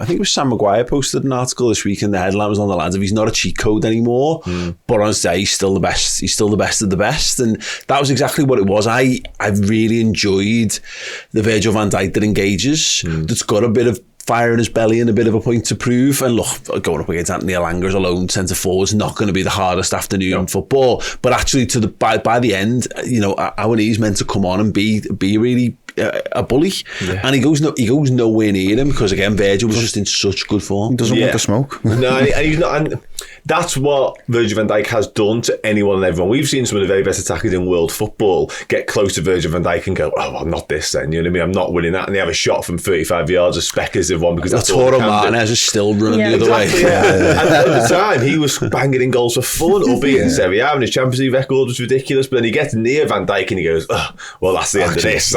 I think it was Sam Maguire posted an article this week, and the headline was on the lines of he's not a cheat code anymore, but on his day he's still the best. He's still the best of the best, and that was exactly what it was. I really enjoyed the Virgil Van Dijk that engages. That's got a bit of fire in his belly and a bit of a point to prove. And look, going up against Anthony Elanga as a lone centre forward is not going to be the hardest afternoon in football. But actually, by the end, you know, our knees meant to come on and be really a bully, and he goes nowhere near him because again Virgil was just in such good form. He doesn't want to smoke. No, and he's not. And that's what Virgil van Dijk has done to anyone and everyone. We've seen some of the very best attackers in world football get close to Virgil van Dijk and go, "Oh, I'm not this then." You know what I mean? I'm not winning that, and they have a shot from 35 yards, a speculative one because that's all they can do. Martinez is still running the other way. And at the time, he was banging in goals for fun, albeit in Serie A, and his Champions League record was ridiculous. But then he gets near Van Dijk and he goes, "Oh, well, that's the end of this."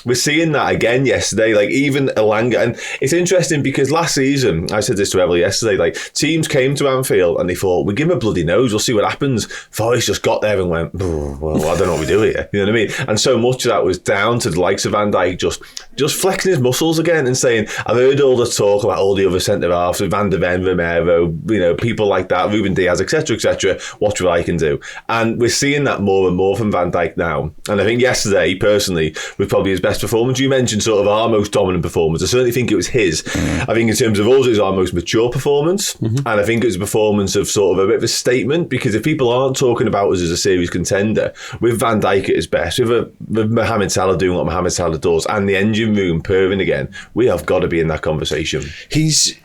We're seeing that again yesterday. Like even Elanga, and it's interesting because last season, I said this to Errol yesterday, like teams came to Anfield and they thought, we give him a bloody nose, we'll see what happens. Forest just got there and went, well, I don't know what we do here. You know what I mean? And so much of that was down to the likes of Van Dijk just flexing his muscles again and saying, I've heard all the talk about all the other centre-halves, Van der Ven, Romero, you know, people like that, Ruben Diaz, etc., etc. Watch what I can do. And we're seeing that more and more from Van Dijk now. And I think yesterday, personally, was probably his best performance. You mentioned sort of our most dominant performance. I certainly think it was his. I think in terms of us, it was our most mature performance. And I think it was a performance of sort of a bit of a statement, because if people aren't talking about us as a serious contender, with Van Dijk at his best, with Mohamed Salah doing what Mohamed Salah does, and the engine room purring again, we have got to be in that conversation. He's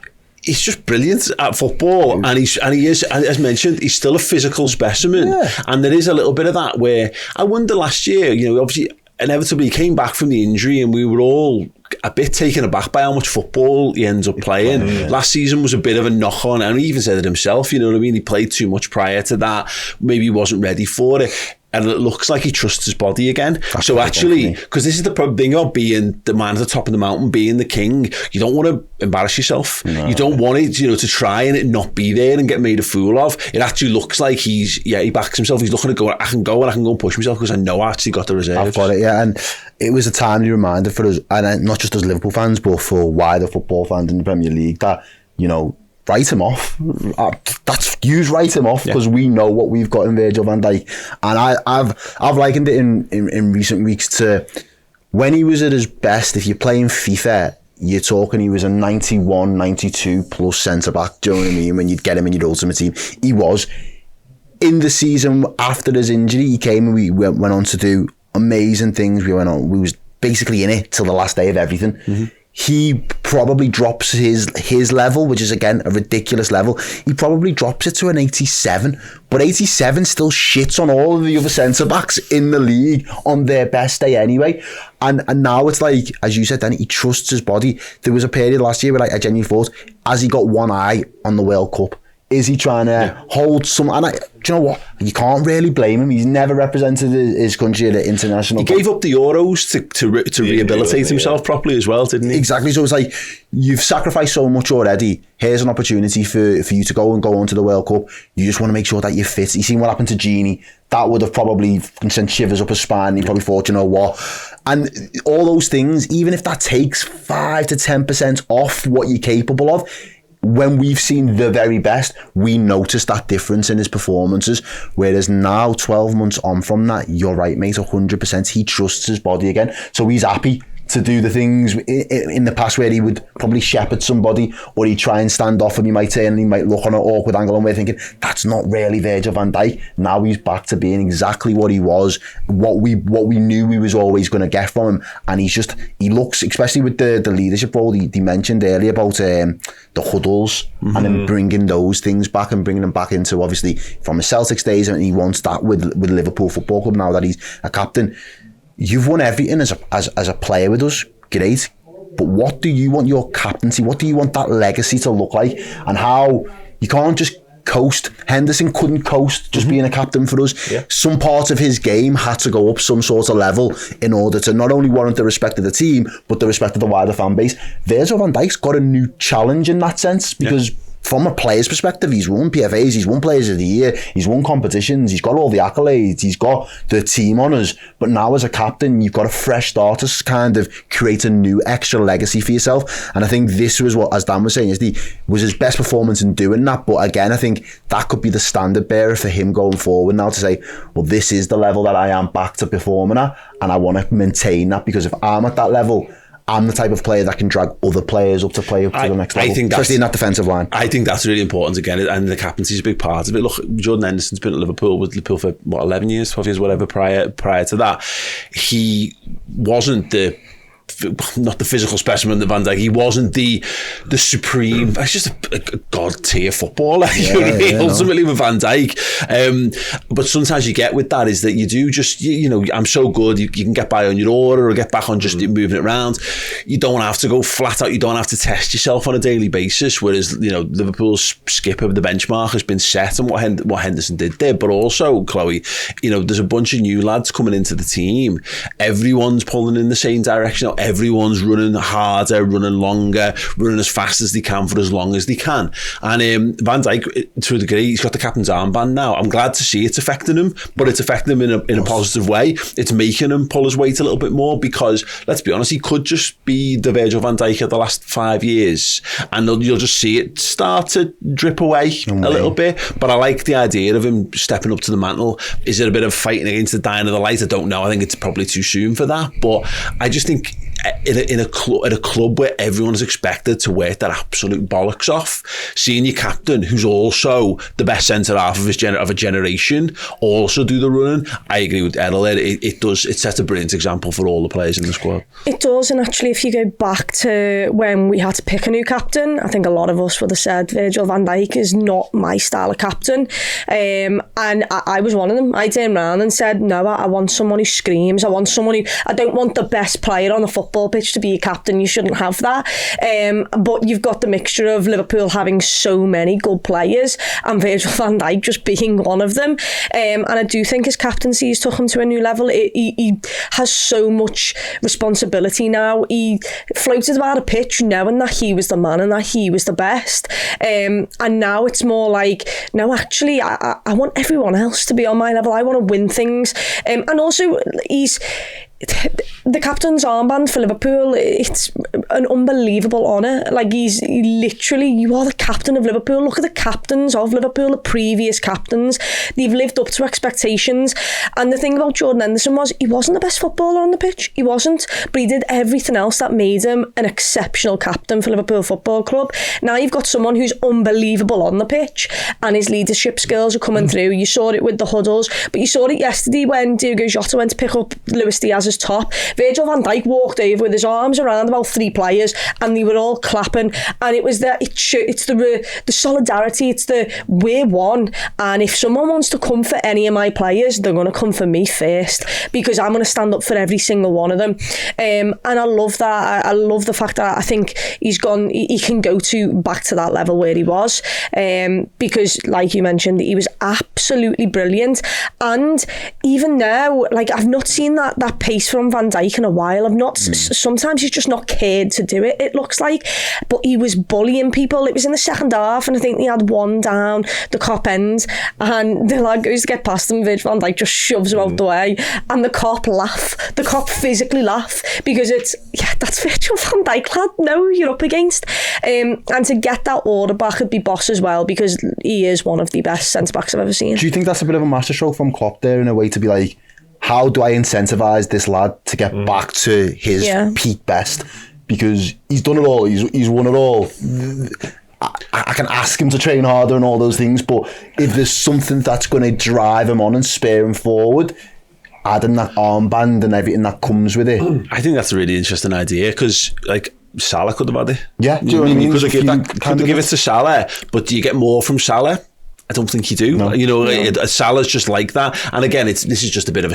just brilliant at football, and he is, as mentioned, he's still a physical specimen. And there is a little bit of that where I wonder last year, you know, obviously inevitably he came back from the injury and we were all a bit taken aback by how much football he ends up playing. Last season was a bit of a knock on, and he even said it himself, you know what I mean? He played too much prior to that. Maybe he wasn't ready for it. And it looks like he trusts his body again. So actually, because this is the thing about being the man at the top of the mountain, being the king, you don't want to embarrass yourself. You don't want it, you know, to try and it not be there and get made a fool of. It actually looks like he backs himself. He's looking to go, I can go and push myself because I know I actually got the reserves. I've got it, and it was a timely reminder for us, and not just as Liverpool fans, but for wider football fans in the Premier League, that, you know, write him off. Write him off, because we know what we've got in Virgil van Dijk. And I've likened it in recent weeks to when he was at his best. If you're playing FIFA, you're talking he was a 91, 92 plus centre-back, do you know what I mean? When you'd get him in your ultimate team. He was. In the season after his injury, he came and we went on to do amazing things. We was basically in it till the last day of everything. He probably drops his level, which is again a ridiculous level. He probably drops it to an 87, but 87 still shits on all of the other centre backs in the league on their best day anyway. And now it's like, as you said, then he trusts his body. There was a period last year where I genuinely thought, has he got one eye on the World Cup? Is he trying to hold some? And do you know what? You can't really blame him. He's never represented his country at an international. He gave up the Euros to rehabilitate himself properly as well, didn't he? Exactly. So it's like, you've sacrificed so much already. Here's an opportunity for you to go on to the World Cup. You just want to make sure that you're fit. You seen what happened to Gini. That would have probably sent shivers up his spine. He probably thought, you know what? And all those things, even if that takes 5 to 10% off what you're capable of, when we've seen the very best, we notice that difference in his performances. Whereas now, 12 months on from that, you're right, mate, 100%. He trusts his body again. So he's happy to do the things in the past where he would probably shepherd somebody, or he'd try and stand off and he might turn and he might look on an awkward angle, and we're thinking, that's not really Virgil van Dijk. Now he's back to being exactly what he was, what we knew we was always going to get from him. And he looks, especially with the leadership role he mentioned earlier about the huddles, and then bringing those things back and bringing them back into, obviously, from the Celtics days, and he wants that with Liverpool Football Club now that he's a captain. You've won everything as a player with us, great. But what do you want your captaincy? What do you want that legacy to look like? And how you can't just coast. Henderson couldn't coast just being a captain for us. Some parts of his game had to go up some sort of level in order to not only warrant the respect of the team, but the respect of the wider fan base. Virgil van Dijk's got a new challenge in that sense, because from a player's perspective, he's won PFAs, he's won Players of the Year, he's won competitions, he's got all the accolades, he's got the team honours. But now as a captain, you've got a fresh start to kind of create a new extra legacy for yourself. And I think this was what, as Dan was saying, was his best performance in doing that. But again, I think that could be the standard bearer for him going forward now, to say, well, this is the level that I am back to performing at, and I want to maintain that, because if I'm at that level, I'm the type of player that can drag other players up to play up to the next level, especially in that defensive line. I think that's really important again, and the captaincy is a big part of it. Look, Jordan Henderson's been at Liverpool for 11 years, 12 years, whatever. Prior to that, he wasn't not the physical specimen that Van Dijk. He wasn't the supreme. He's just a god tier footballer. Ultimately with Van Dijk. But sometimes you get with that is that you do just I'm so good. You can get by on your order or get back on just moving it around. You don't have to go flat out. You don't have to test yourself on a daily basis. Whereas Liverpool's skipper, the benchmark has been set on what Henderson did there. But also, Chloe, there's a bunch of new lads coming into the team. Everyone's pulling in the same direction. Everyone's running harder, running longer, running as fast as they can for as long as they can. And Van Dijk, to a degree, he's got the captain's armband now. I'm glad to see it's affecting him, but it's affecting him in a positive way. It's making him pull his weight a little bit more, because, let's be honest, he could just be the Virgil Van Dijk of the last 5 years, and you'll just see it start to drip away a little bit. But I like the idea of him stepping up to the mantle. Is it a bit of fighting against the dying of the light? I don't know. I think it's probably too soon for that. But I just think at a club where everyone is expected to work their absolute bollocks off, seeing your captain, who's also the best centre half of a generation, also do the running. I agree with Errol. It sets a brilliant example for all the players in the squad. It does, and actually, if you go back to when we had to pick a new captain, I think a lot of us would have said Virgil Van Dijk is not my style of captain, and I was one of them. I turned around and said, no, I want someone who screams. I don't want the best player on the football pitch to be a captain. You shouldn't have that. But you've got the mixture of Liverpool having so many good players and Virgil van Dijk just being one of them. And I do think his captaincy has took him to a new level. He has so much responsibility now. He floated about a pitch knowing that he was the man and that he was the best. And now it's more like, no, actually, I want everyone else to be on my level. I want to win things. And also, the captain's armband for Liverpool, it's an unbelievable honour. Like, you are the captain of Liverpool. Look at the captains of Liverpool, the previous captains. They've lived up to expectations. And the thing about Jordan Henderson was, he wasn't the best footballer on the pitch. He wasn't. But he did everything else that made him an exceptional captain for Liverpool Football Club. Now you've got someone who's unbelievable on the pitch, and his leadership skills are coming through. You saw it with the huddles, but you saw it yesterday when Diogo Jota went to pick up Luis Diaz's top. Virgil van Dijk walked over with his arms around about 3 players, and they were all clapping. And it was it's the solidarity. It's we're one. And if someone wants to come for any of my players, they're going to come for me first, because I'm going to stand up for every single one of them. And I love that. I love the fact that I think he can go back to that level where he was, because, like you mentioned, he was absolutely brilliant. And even now, like, I've not seen that pace from Van Dijk in a while. Sometimes he's just not cared to do it looks like, but he was bullying people. It was in the second half, and I think they had one down the Kop end, and the lad goes to get past him, Virgil van Dijk just shoves him out the way, and the Kop physically laugh, because that's Virgil van Dijk, lad. No, you're up against. And to get that order back would be boss as well, because he is one of the best centre-backs I've ever seen. Do you think that's a bit of a masterstroke from Klopp there, in a way, to be like, how do I incentivise this lad to get back to his peak best? Because he's done it all. He's won it all. I can ask him to train harder and all those things, but if there's something that's going to drive him on and spur him forward, adding that armband and everything that comes with it. I think that's a really interesting idea, because, like, Salah could have had it. Yeah, do you know what I mean? Could have give it to Salah, but do you get more from Salah? I don't think you do. No. You know, Salah's just like that. And again, this is a bit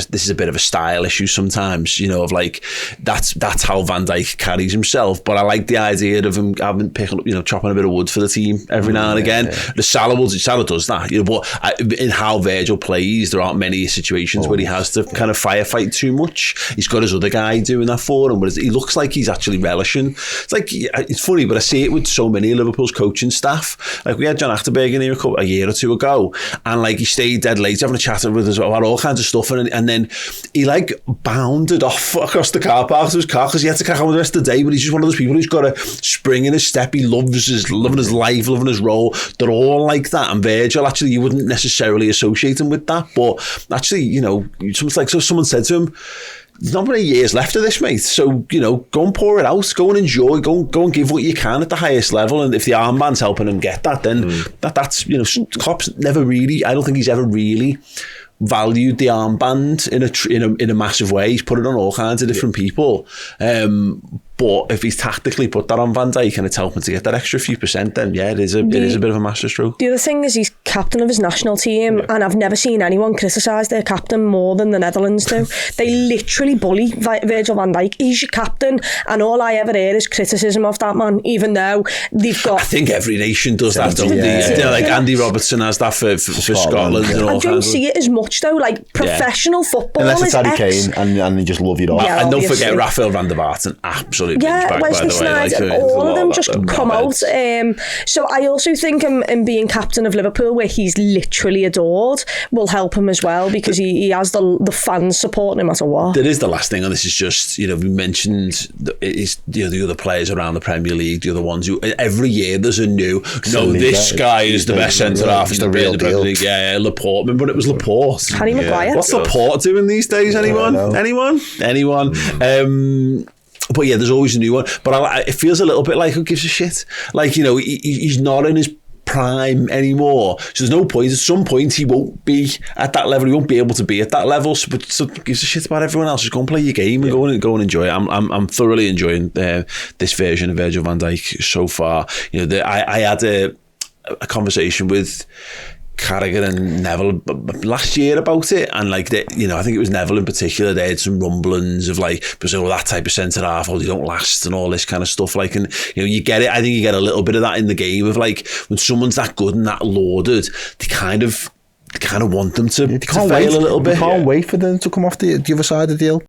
of a style issue sometimes. You know, of like that's how Van Dijk carries himself. But I like the idea of him picking up, you know, chopping a bit of wood for the team every now and again. The Salah does that. You know, but in how Virgil plays, there aren't many situations where he has to kind of firefight too much. He's got his other guy doing that for him, but he looks like he's actually relishing. It's funny, but I see it with so many of Liverpool's coaching staff. Like we had John Achterberg in here a year or two ago, and like he stayed dead late having a chat with us about all kinds of stuff, and then he like bounded off across the car park to his car because he had to crack on with the rest of the day. But he's just one of those people who's got a spring in his step. He loving his life, loving his role. They're all like that. And Virgil, actually, you wouldn't necessarily associate him with that, but actually, you know, someone said to him, there's not many years left of this, mate. So, you know, go and pour it out. Go and enjoy. Go and give what you can at the highest level. And if the armband's helping him get that, then that's, you know, Klopp's never really, I don't think he's ever really valued the armband in a massive way. He's put it on all kinds of different people. But if he's tactically put that on Van Dijk and it's helping to get that extra few %, then yeah, it is a bit of a masterstroke. The other thing is he's captain of his national team, and I've never seen anyone criticise their captain more than the Netherlands do. They literally bully Virgil van Dijk. He's your captain, and all I ever hear is criticism of that man, even though they've got... I think every nation does that, don't they? Yeah. Like Andy Robertson has that for Scotland. And all I don't see it as much though, like professional football. Unless it's Harry Kane and they just love you all. Yeah, and don't forget Rafael van der Vaart, absolutely. Wesley Sneijder, all of them just come out. So I also think him being captain of Liverpool, where he's literally adored, will help him as well, because he has the fans supporting him no matter what. There is the last thing, and this is just, you know, we mentioned the other players around the Premier League, the other ones who every year there's a new, this guy is the best centre half in the Premier League. Yeah, Laporte. Remember when it was Laporte? Harry Maguire. What's Laporte doing these days? Anyone? But yeah, there's always a new one. But it feels a little bit like, who gives a shit? Like, you know, he's not in his prime anymore. So there's no point. At some point, he won't be at that level. He won't be able to be at that level. So gives a shit about everyone else. Just go and play your game and go and enjoy it. I'm thoroughly enjoying this version of Virgil van Dijk so far. You know, I had a conversation with Carragher and Neville last year about it, and like you know, I think it was Neville in particular. They had some rumblings of like, Brazil, that type of centre half, they don't last, and all this kind of stuff. Like, and you know, you get it. I think you get a little bit of that in the game of like when someone's that good and that lauded, they kind of want them to fail a little bit. You can't wait for them to come off the other side of the deal.